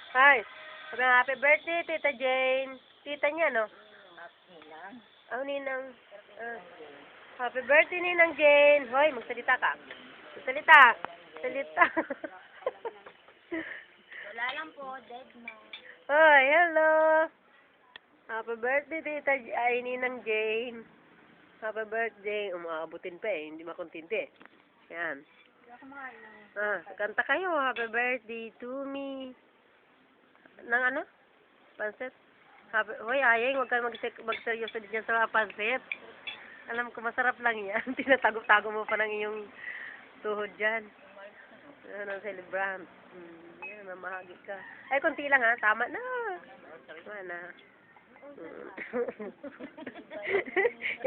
Hi. Sabi nga, happy birthday, Tita Jane. Tita niya, no? Oh, Ninang. Ah. Happy birthday, Ninang Jane. Hoy, magsalita ka. Magsalita. Salita. Wala lang po, dead na. Hoy, hello. Happy birthday, Tita ay, Ninang Jane. Happy birthday. Umaabutin pa eh. Hindi makontinti. Yan. Hindi ako makain ng... Kanta kayo. Happy birthday to me. Nang ano? Pansit? Hoy, Ayeng, huwag kang magseryoso dyan sa mga pansit. Alam ko, masarap lang yan. Tinatago-tago mo pa ng iyong tuhod dyan. Yan ang celebrant. Yan, mamahagi ka. Ay, konti lang ha. Tama na. Tama na.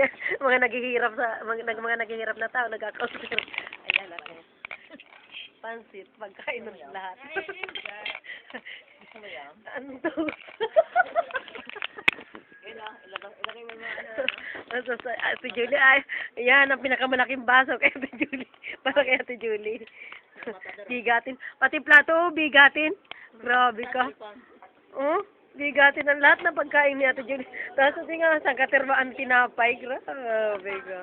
Yan, mga naghihirap na tao, nag-counter. Ayan ako. Pansit, pagkain ng lahat. Ano to? Ilagay mo mga Ate Julie, ay, yan ang pinakamalaking baso kay Ate Julie. Para kay Ate Julie. Bigatin. Pati plato, bigatin. Grabe ka. Oh, bigatin ang lahat ng pagkain ni Ate Julie. Tapos kasi nga, saan katermaan tinapay. Grabe ka.